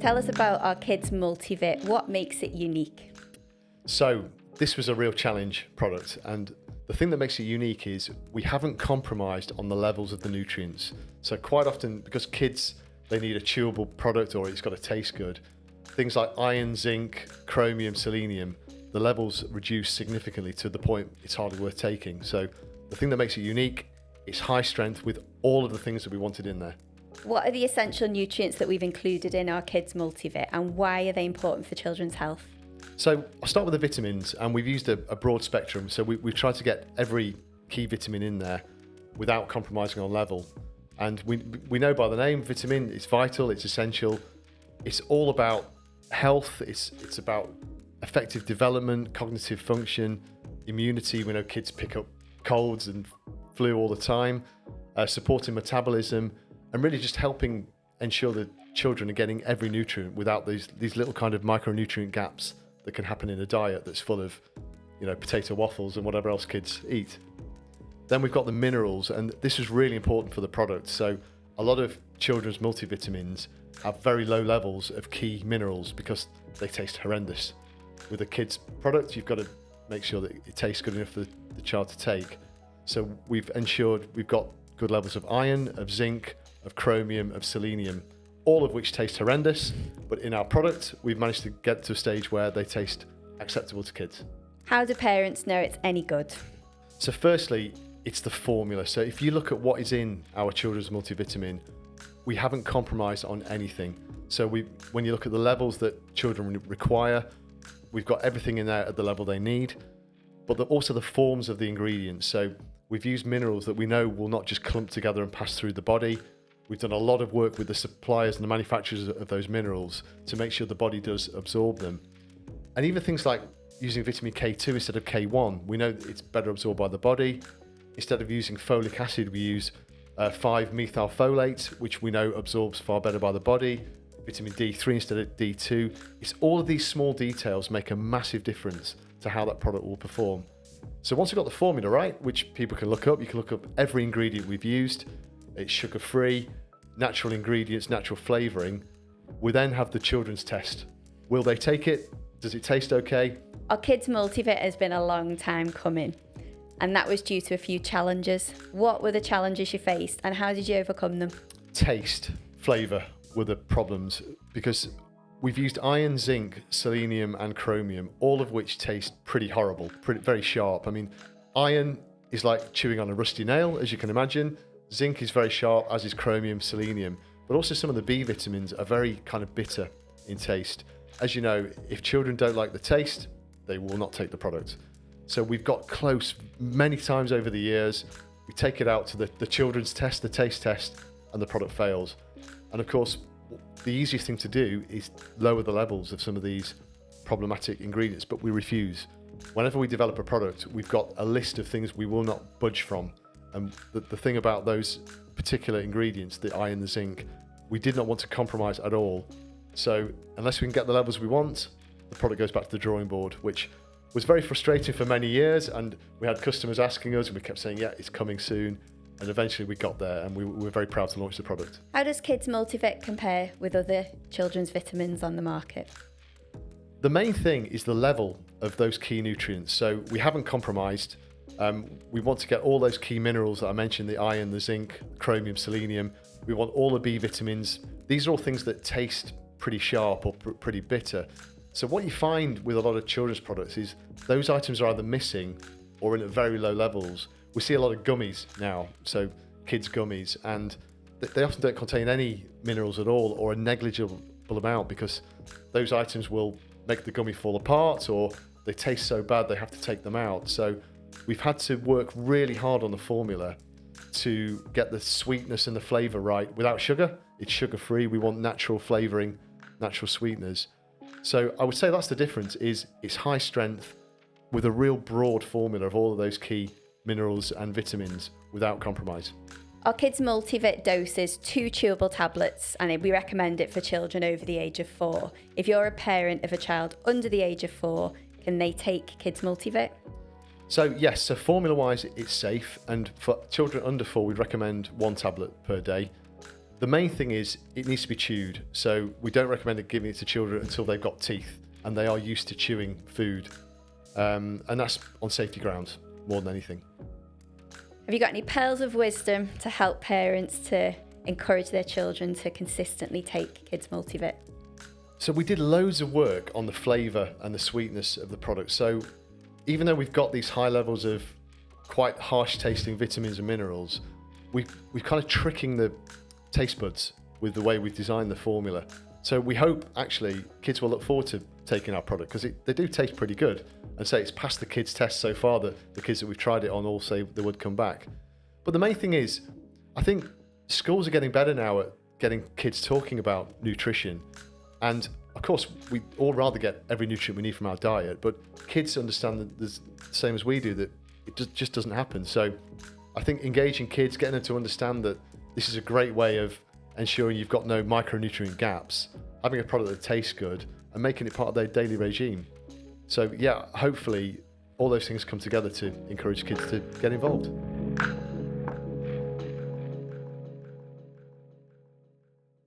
Tell us about our Kids MultiVit. What makes it unique? So this was a real challenge product, and the thing that makes it unique is we haven't compromised on the levels of the nutrients. So quite often, because kids, they need a chewable product or it's got to taste good, things like iron, zinc, chromium, selenium, the levels reduce significantly to the point it's hardly worth taking. So the thing that makes it unique is high strength with all of the things that we wanted in there. What are the essential nutrients that we've included in our Kids MultiVit, and why are they important for children's health? So I'll start with the vitamins, and we've used a broad spectrum. So we've tried to get every key vitamin in there without compromising on level. And we know by the name, vitamin, it's vital, it's essential. It's all about health, it's about effective development, cognitive function, immunity. We know kids pick up colds and flu all the time, supporting metabolism, and really just helping ensure that children are getting every nutrient without these little kind of micronutrient gaps that can happen in a diet that's full of, potato waffles and whatever else kids eat. Then we've got the minerals, and this is really important for the product. So a lot of children's multivitamins have very low levels of key minerals because they taste horrendous. With a kid's product, you've got to make sure that it tastes good enough for the child to take. So we've ensured we've got good levels of iron, of zinc, of chromium, of selenium, all of which taste horrendous, but in our product, we've managed to get to a stage where they taste acceptable to kids. How do parents know it's any good? So firstly, it's the formula. So if you look at what is in our children's multivitamin, we haven't compromised on anything. So when you look at the levels that children require, we've got everything in there at the level they need, but also the forms of the ingredients. So we've used minerals that we know will not just clump together and pass through the body. We've done a lot of work with the suppliers and the manufacturers of those minerals to make sure the body does absorb them. And even things like using vitamin K2 instead of K1, we know that it's better absorbed by the body. Instead of using folic acid, we use 5-methylfolate, which we know absorbs far better by the body. Vitamin D3 instead of D2. It's all of these small details make a massive difference to how that product will perform. So once you've got the formula right, which people can look up, you can look up every ingredient we've used. It's sugar-free, natural ingredients, natural flavouring. We then have the children's test. Will they take it? Does it taste okay? Our Kids MultiVit has been a long time coming, and that was due to a few challenges. What were the challenges you faced, and how did you overcome them? Taste, flavour were the problems, because we've used iron, zinc, selenium and chromium, all of which taste pretty horrible, very sharp. I mean, iron is like chewing on a rusty nail, as you can imagine. Zinc is very sharp, as is chromium, selenium, but also some of the B vitamins are very kind of bitter in taste. As you know, if children don't like the taste, they will not take the product. So we've got close many times over the years. We take it out to the children's test, the taste test, and the product fails. And of course, the easiest thing to do is lower the levels of some of these problematic ingredients, but we refuse. Whenever we develop a product, we've got a list of things we will not budge from. And the thing about those particular ingredients, the iron, the zinc, we did not want to compromise at all. So unless we can get the levels we want, the product goes back to the drawing board, which was very frustrating for many years. And we had customers asking us, and we kept saying, yeah, it's coming soon. And eventually we got there, and we were very proud to launch the product. How does Kids MultiVit compare with other children's vitamins on the market? The main thing is the level of those key nutrients. So we haven't compromised. We want to get all those key minerals that I mentioned, the iron, the zinc, chromium, selenium. We want all the B vitamins. These are all things that taste pretty sharp or pretty bitter. So what you find with a lot of children's products is those items are either missing or in at very low levels. We see a lot of gummies now, so kids' gummies, and they often don't contain any minerals at all or a negligible amount, because those items will make the gummy fall apart, or they taste so bad they have to take them out. So we've had to work really hard on the formula to get the sweetness and the flavour right without sugar. It's sugar-free. We want natural flavouring, natural sweeteners. So I would say that's the difference, is it's high strength with a real broad formula of all of those key minerals and vitamins without compromise. Our Kids MultiVit dose is 2 chewable tablets, and we recommend it for children over the age of 4. If you're a parent of a child under the age of 4, can they take Kids MultiVit? So yes, so formula-wise, it's safe, and for children under 4, we'd recommend 1 tablet per day. The main thing is it needs to be chewed. So we don't recommend giving it to children until they've got teeth and they are used to chewing food. And that's on safety grounds more than anything. Have you got any pearls of wisdom to help parents to encourage their children to consistently take Kids MultiVit? So we did loads of work on the flavour and the sweetness of the product. So even though we've got these high levels of quite harsh tasting vitamins and minerals, we're kind of tricking the taste buds with the way we've designed the formula. So we hope actually kids will look forward to taking our product because they do taste pretty good, and say it's passed the kids' test so far that the kids that we've tried it on all say they would come back. But the main thing is, I think schools are getting better now at getting kids talking about nutrition, and of course we all rather get every nutrient we need from our diet, but kids understand that the same as we do, that it just doesn't happen. So I think engaging kids, getting them to understand that this is a great way of ensuring you've got no micronutrient gaps, having a product that tastes good, and making it part of their daily regime. So yeah, hopefully all those things come together to encourage kids to get involved.